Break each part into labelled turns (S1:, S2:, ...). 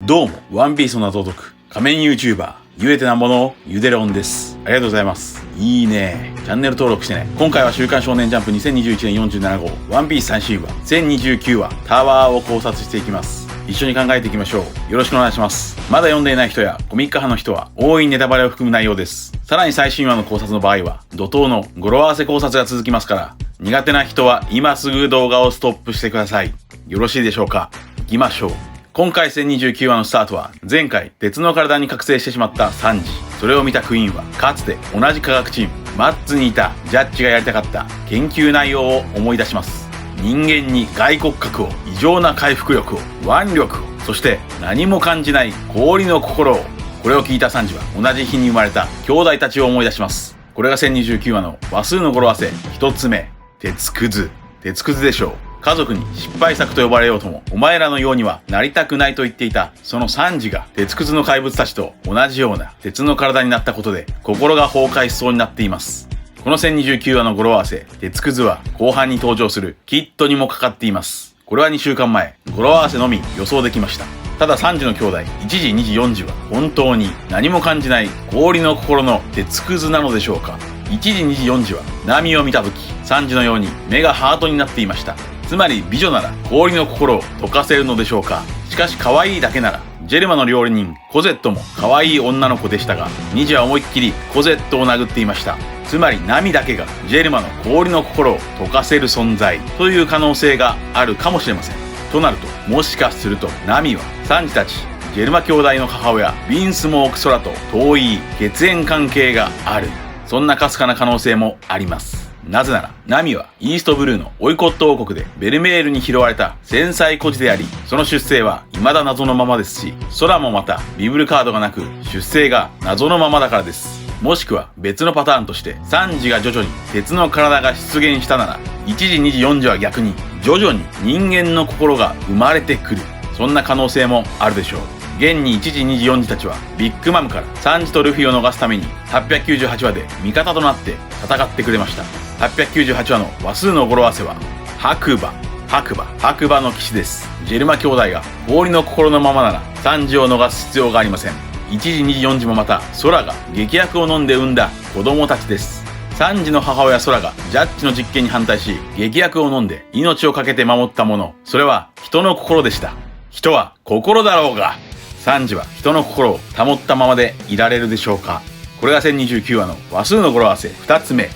S1: どうも、ワンピースの謎を解く仮面 YouTuber、ゆえてなんぼのゆでろんです。ありがとうございます。いいね。チャンネル登録してね。今回は週刊少年ジャンプ2021年47号、ワンピース最新話、1029話、タワーを考察していきます。一緒に考えていきましょう。よろしくお願いします。まだ読んでいない人やコミック派の人は、多いネタバレを含む内容です。さらに最新話の考察の場合は、怒涛の語呂合わせ考察が続きますから、苦手な人は今すぐ動画をストップしてください。よろしいでしょうか。行きましょう。今回1029話のスタートは、前回鉄の体に覚醒してしまったサンジ。それを見たクイーンは、かつて同じ科学チーム、マッツにいたジャッジがやりたかった研究内容を思い出します。人間に外骨格を、異常な回復力を、腕力を、そして何も感じない氷の心を。これを聞いたサンジは、同じ日に生まれた兄弟たちを思い出します。これが1029話の話数の語呂合わせ、一つ目、鉄くず。鉄くずでしょう。家族に失敗作と呼ばれようとも、お前らのようにはなりたくないと言っていた、そのサンジが鉄くずの怪物たちと同じような鉄の体になったことで、心が崩壊しそうになっています。この1029話の語呂合わせ、鉄くずは後半に登場するキッドにもかかっています。これは2週間前、語呂合わせのみ予想できました。ただ3時の兄弟、1時2時4時は本当に何も感じない氷の心の鉄くずなのでしょうか。1時2時4時はナミを見た時、3時のように目がハートになっていました。つまり美女なら氷の心を溶かせるのでしょうか。しかし可愛いだけなら、ジェルマの料理人コゼットも可愛い女の子でしたが、2時は思いっきりコゼットを殴っていました。つまりナミだけがジェルマの氷の心を溶かせる存在という可能性があるかもしれません。となると、もしかするとナミはサンジたちジェルマ兄弟の母親ヴィンスモーク空と遠い血縁関係がある。そんなかすかな可能性もあります。なぜなら、ナミはイーストブルーのオイコット王国でベルメールに拾われた繊細孤児であり、その出生は未だ謎のままですし、空もまたビブルカードがなく出生が謎のままだからです。もしくは別のパターンとして、サンジが徐々に鉄の体が出現したなら、1時2時4時は逆に徐々に人間の心が生まれてくる。そんな可能性もあるでしょう。現に1時2時4時たちはビッグマムからサンジとルフィを逃すために898話で味方となって戦ってくれました。898話の話数の語呂合わせは白馬の騎士です。ジェルマ兄弟が氷の心のままならサンジを逃す必要がありません。1時2時4時もまた空が劇薬を飲んで産んだ子供たちです。サンジの母親空がジャッジの実験に反対し劇薬を飲んで命を懸けて守ったもの、それは人の心でした。人は心だろうが、サンジは人の心を保ったままでいられるでしょうか。これが1029話の話数の語呂合わせ2つ目、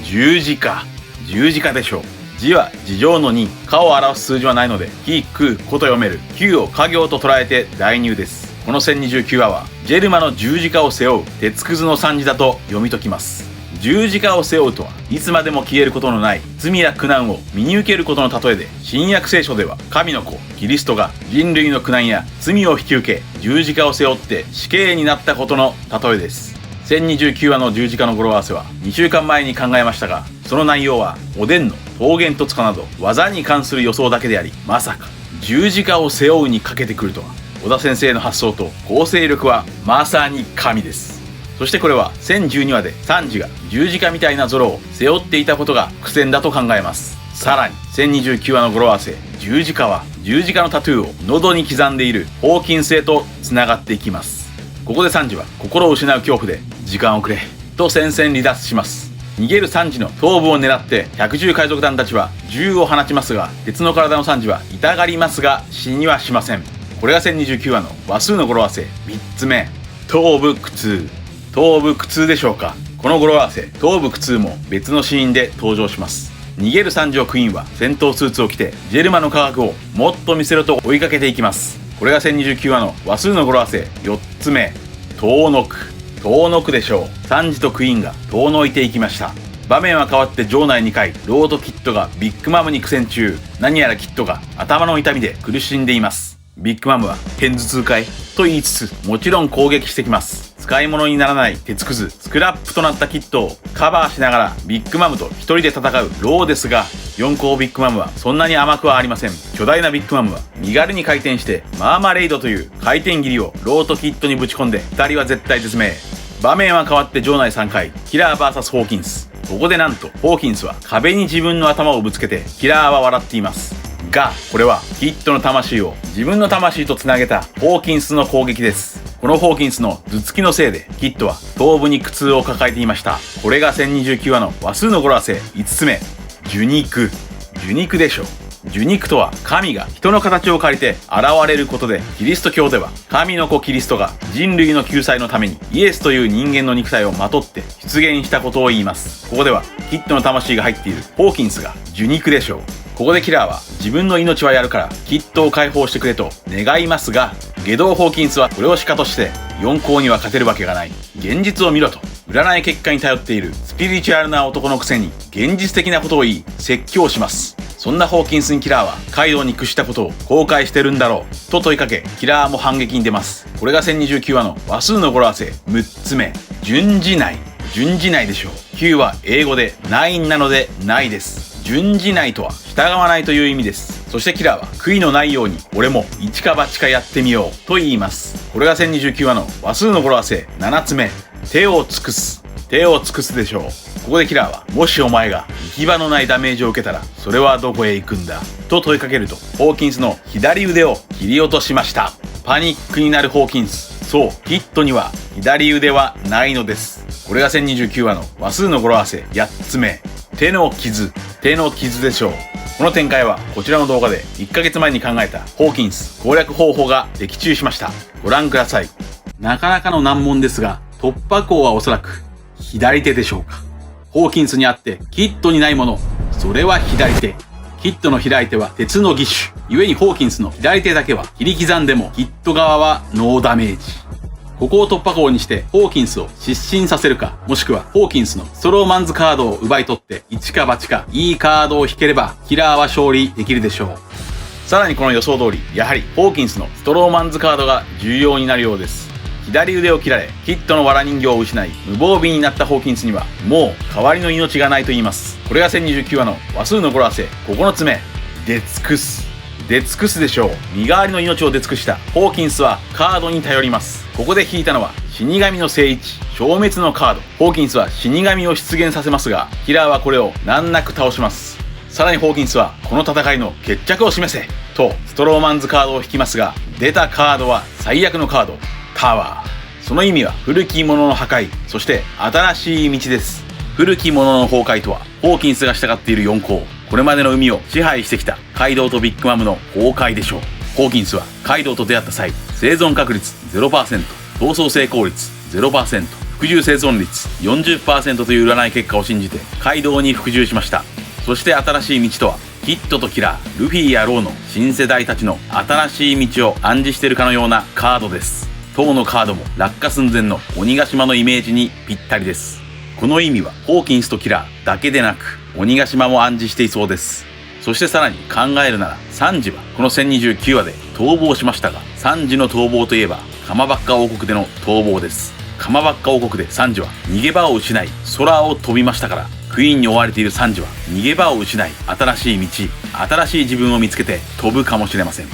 S1: 十字架でしょう。字は字上の2、かを表す数字はないので、き、く、こと読める9を家行と捉えて代入です。この1029話はジェルマの十字架を背負う鉄くずのサンジだと読み解きます。十字架を背負うとはいつまでも消えることのない罪や苦難を身に受けることの例えで、新約聖書では神の子キリストが人類の苦難や罪を引き受け十字架を背負って死刑になったことの例えです。1029話の十字架の語呂合わせは2週間前に考えましたが、その内容はおでんの桃源と塚など技に関する予想だけであり、まさか十字架を背負うにかけてくるとは。小田先生の発想と構成力はまさに神です。そしてこれは1012話でサンジが十字架みたいなゾロを背負っていたことが伏線だと考えます。さらに1029話の語呂合わせ十字架は十字架のタトゥーを喉に刻んでいるホーキン星とつながっていきます。ここでサンジは心を失う恐怖で時間をくれと戦線離脱します。逃げるサンジの頭部を狙って百獣海賊団たちは銃を放ちますが、鉄の体のサンジは痛がりますが死にはしません。これが1029話の話数の語呂合わせ3つ目、頭部苦痛でしょうか。この語呂合わせ頭部苦痛も別のシーンで登場します。逃げるサンジをクイーンは戦闘スーツを着てジェルマの科学をもっと見せろと追いかけていきます。これが1029話の話数の語呂合わせ4つ目、遠のくでしょう。サンジとクイーンが遠のいていきました。場面は変わって場内2回、ロードキッドがビッグマムに苦戦中。何やらキッドが頭の痛みで苦しんでいます。ビッグマムは片頭痛かいと言いつつ、もちろん攻撃してきます。使い物にならない鉄くずスクラップとなったキッドをカバーしながらビッグマムと一人で戦うローですが、4校ビッグマムはそんなに甘くはありません。巨大なビッグマムは身軽に回転してマーマレイドという回転切りをローとキッドにぶち込んで、2人は絶対絶命。場面は変わって場内3回、キラー VS ホーキンス。ここでなんとホーキンスは壁に自分の頭をぶつけて、キラーは笑っています。が、これはキッドの魂を自分の魂とつなげたホーキンスの攻撃です。このホーキンスの頭突きのせいでキッドは頭部に苦痛を抱えていました。これが1029話の話数の語呂合わせ5つ目、受肉。受肉でしょう。受肉とは神が人の形を借りて現れることで、キリスト教では神の子キリストが人類の救済のためにイエスという人間の肉体をまとって出現したことを言います。ここではキッドの魂が入っているホーキンスが受肉でしょう。ここでキラーは自分の命はやるからキッドを解放してくれと願いますが、外道ホーキンスはこれをシカとして4校には勝てるわけがない。現実を見ろと。占い結果に頼っているスピリチュアルな男のくせに現実的なことを言い説教します。そんなホーキンスにキラーはカイドウに屈したことを後悔してるんだろうと問いかけ、キラーも反撃に出ます。これが1029話の話数の語呂合わせ6つ目、順次内。順次内でしょう。9は英語で9なのでないです。順次内とは従わないという意味です。そしてキラーは悔いのないように俺も一か八かやってみようと言います。これが1029話の話数の語呂合わせ7つ目、手を尽くす。手を尽くすでしょう。ここでキラーはもしお前が行き場のないダメージを受けたらそれはどこへ行くんだと問いかけると、ホーキンスの左腕を切り落としました。パニックになるホーキンス。そう、キッドには左腕はないのです。これが1029話の話数の語呂合わせ8つ目、手の傷。手の傷でしょう。この展開はこちらの動画で1ヶ月前に考えたホーキンス攻略方法が的中しました。ご覧ください。なかなかの難問ですが、突破口はおそらく左手でしょうか。ホーキンスにあってキッドにないもの、それは左手。キッドの左手は鉄の義手。故にホーキンスの左手だけは切り刻んでもキッド側はノーダメージ。ここを突破口にしてホーキンスを失神させるか、もしくはホーキンスのストローマンズカードを奪い取って一か八かいいカードを引ければキラーは勝利できるでしょう。さらにこの予想通り、やはりホーキンスのストローマンズカードが重要になるようです。左腕を切られキッドの藁人形を失い無防備になったホーキンスにはもう代わりの命がないと言います。これが1029話の話数の語呂合わせ9つ目、出尽くす。出尽くすでしょう。身代わりの命を出尽くしたホーキンスはカードに頼ります。ここで引いたのは死神の聖一、消滅のカード。ホーキンスは死神を出現させますが、キラーはこれを難なく倒します。さらにホーキンスはこの戦いの決着を示せとストローマンズカードを引きますが、出たカードは最悪のカード、タワー。その意味は古きものの破壊、そして新しい道です。古きものの崩壊とはホーキンスが従っている4校、これまでの海を支配してきたカイドウとビッグマムの崩壊でしょう。ホーキンスはカイドウと出会った際、生存確率 0%、逃走成功率 0%、服従生存率 40% という占い結果を信じてカイドウに服従しました。そして新しい道とはキッドとキラー、ルフィやローの新世代たちの新しい道を暗示しているかのようなカードです。当のカードも落下寸前の鬼ヶ島のイメージにぴったりです。この意味はホーキンスとキラーだけでなく鬼ヶ島も暗示していそうです。そしてさらに考えるならサンジはこの1029話で逃亡しましたが、サンジの逃亡といえばカマバッカ王国での逃亡です。カマバッカ王国でサンジは逃げ場を失い空を飛びましたから、クイーンに追われているサンジは逃げ場を失い新しい道、新しい自分を見つけて飛ぶかもしれません。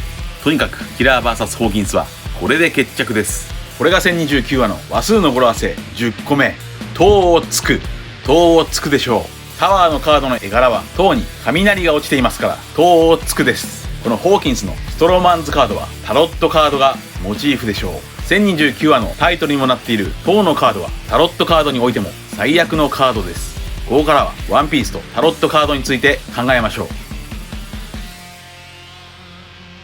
S1: とにかくキラー VS ホーキンスはこれで決着です。これが1029話の話数の語呂合わせ10個目、塔をつく。塔をつくでしょう。タワーのカードの絵柄は塔に雷が落ちていますから塔をつくです。このホーキンスのストローマンズカードはタロットカードがモチーフでしょう。1029話のタイトルにもなっている塔のカードはタロットカードにおいても最悪のカードです。ここからはワンピースとタロットカードについて考えましょう。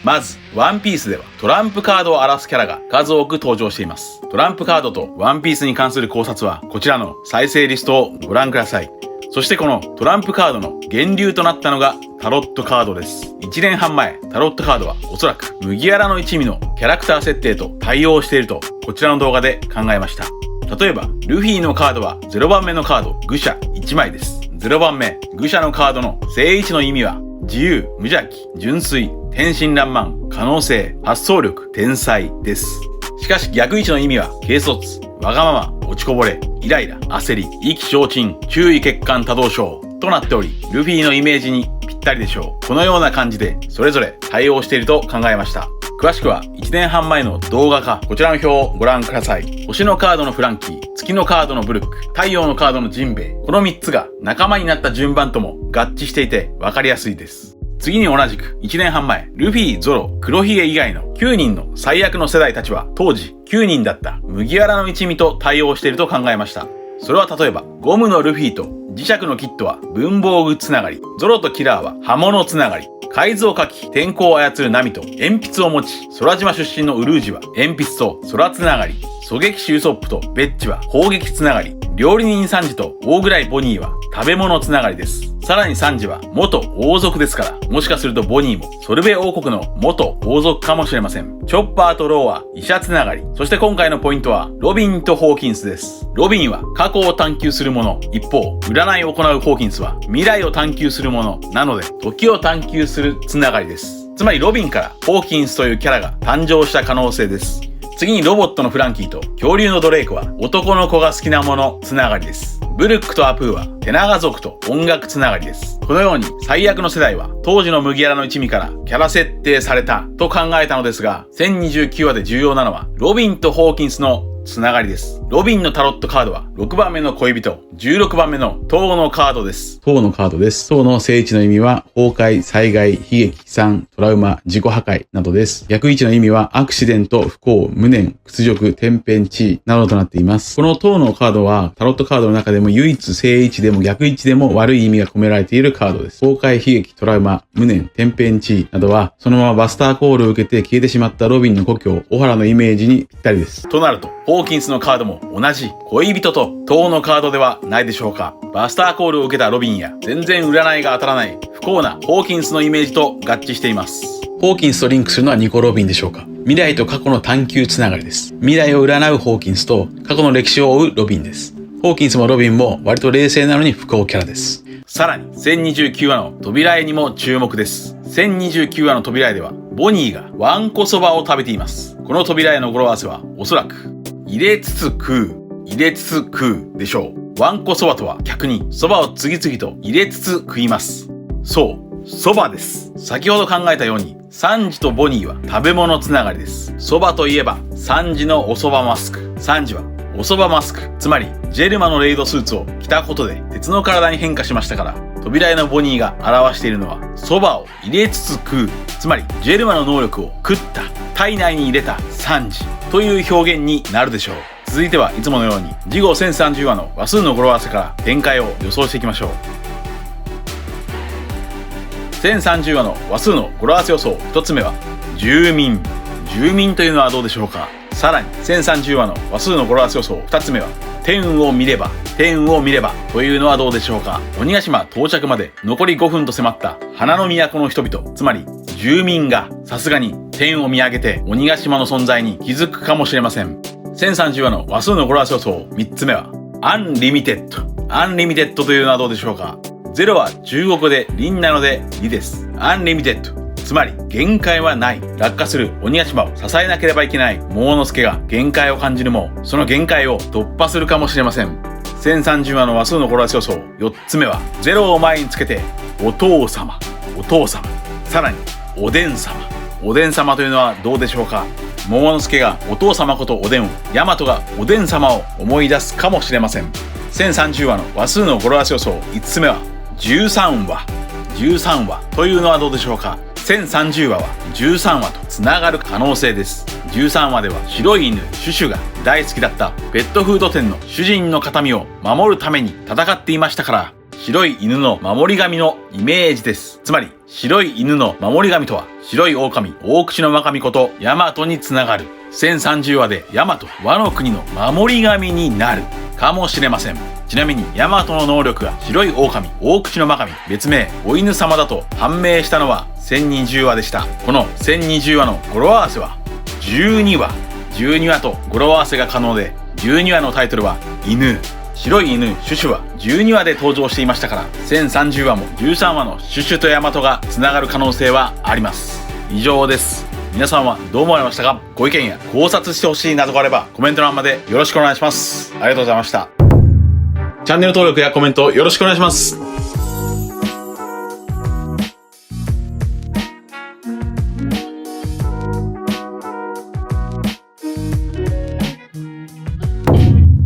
S1: まずワンピースではトランプカードを表すキャラが数多く登場しています。トランプカードとワンピースに関する考察はこちらの再生リストをご覧ください。そしてこのトランプカードの源流となったのがタロットカードです。1年半前、タロットカードはおそらく麦わらの一味のキャラクター設定と対応しているとこちらの動画で考えました。例えばルフィのカードは0番目のカード愚者1枚です。0番目愚者のカードの正位置の意味は自由、無邪気、純粋、天真爛漫、可能性、発想力、天才です。しかし逆位置の意味は軽率、わがまま、落ちこぼれ、イライラ、焦り、意気消沈、注意欠陥多動症となっており、ルフィのイメージにぴったりでしょう。このような感じでそれぞれ対応していると考えました。詳しくは1年半前の動画かこちらの表をご覧ください。星のカードのフランキー、月のカードのブルック、太陽のカードのジンベエ、この3つが仲間になった順番とも合致していて分かりやすいです。次に同じく1年半前、ルフィ、ゾロ、黒ひげ以外の9人の最悪の世代たちは当時9人だった麦わらの一味と対応していると考えました。それは例えば、ゴムのルフィと磁石のキットは文房具つながり、ゾロとキラーは刃物つながり、海図を描き、天候を操るナミと鉛筆を持ち、空島出身のウルージュは鉛筆と空つながり、狙撃手ウソップとベッチは砲撃つながり、料理人サンジと大暗ボニーは食べ物つながりです。さらにサンジは元王族ですから、もしかするとボニーもソルベ王国の元王族かもしれません。チョッパーとローは医者つながり、そして今回のポイントはロビンとホーキンスです。ロビンは過去を探求する者、一方、占いを行うホーキンスは未来を探求する者なので、時を探求するつながりです。つまりロビンからホーキンスというキャラが誕生した可能性です。次にロボットのフランキーと恐竜のドレイクは男の子が好きなものつながりです。ブルックとアプーはテナガ族と音楽つながりです。このように最悪の世代は当時の麦わらの一味からキャラ設定されたと考えたのですが、1029話で重要なのはロビンとホーキンスのつながりです。ロビンのタロットカードは6番目の恋人、16番目の塔のカードです。塔のカードです。塔の正位置の意味は崩壊、災害、悲劇、悲惨、トラウマ、自己破壊などです。逆位置の意味はアクシデント、不幸、無念、屈辱、天変地異などとなっています。この塔のカードはタロットカードの中でも唯一正位置でも逆位置でも悪い意味が込められているカードです。崩壊、悲劇、トラウマ、無念、天変地異などはそのままバスターコールを受けて消えてしまったロビンの故郷、オハラのイメージにぴったりです。となると、ホーキンスのカードも同じ恋人と塔のカードではないでしょうか。バスターコールを受けたロビンや全然占いが当たらない不幸なホーキンスのイメージと合致しています。ホーキンスとリンクするのはニコ・ロビンでしょうか。未来と過去の探求つながりです。未来を占うホーキンスと過去の歴史を追うロビンです。ホーキンスもロビンも割と冷静なのに不幸キャラです。さらに1029話の扉絵にも注目です。1029話の扉絵ではボニーがわんこそばを食べています。この扉絵の語呂合わせはおそらく入れつつ食う、入れつつ食うでしょう。わんこそばとは逆にそばを次々と入れつつ食います。そう、そばです。先ほど考えたようにサンジとボニーは食べ物つながりです。そばといえばサンジのおそばマスク。サンジはおそばマスク、つまりジェルマのレイドスーツを着たことで鉄の体に変化しましたから、扉絵のボニーが表しているのはそばを入れつつ食う、つまりジェルマの能力を食った、体内に入れたサンジという表現になるでしょう。続いてはいつものように次号1030話の話数の語呂合わせから展開を予想していきましょう。1030話の話数の語呂合わせ予想、一つ目は住民。住民というのはどうでしょうか。さらに1030話の話数の語呂合わせ予想、二つ目は天を見れば、天を見ればというのはどうでしょうか。鬼ヶ島到着まで残り5分と迫った花の都の人々、つまり住民がさすがに天を見上げて鬼ヶ島の存在に気づくかもしれません。1030話の話数の語呂合わせ予想、3つ目はアンリミテッド。アンリミテッドというのはどうでしょうか。ゼロは中国語で輪なので2です。アンリミテッド、つまり限界はない。落下する鬼ヶ島を支えなければいけない桃之助が限界を感じるも、その限界を突破するかもしれません。1030話の話数の語呂合わせ予想、4つ目はゼロを前につけてお父様、お父様、さらにおでん様。おでん様というのはどうでしょうか。桃之助がお父様ことおでんを、大和がおでん様を思い出すかもしれません。1030話の話数の語呂合わせ予想、5つ目は13話。13話というのはどうでしょうか。1030話は13話とつながる可能性です。13話では白い犬シュシュが大好きだったペットフード店の主人の形見を守るために戦っていましたから、白い犬の守り神のイメージです。つまり白い犬の守り神とは白い狼大口の狼ことヤマトにつながる。1030話でヤマトワノ国の守り神になるかもしれません。ちなみにヤマトの能力が白い狼大口の狼別名お犬様だと判明したのは1020話でした。この1020話の語呂合わせは12話。12話と語呂合わせが可能で、12話のタイトルは犬。白い犬シュシュは12話で登場していましたから、1030話も13話のシュシュとヤマトがつながる可能性はあります。以上です。皆さんはどう思われましたか。ご意見や考察してほしいなどがあればコメント欄までよろしくお願いします。ありがとうございました。チャンネル登録やコメントよろしくお願いします。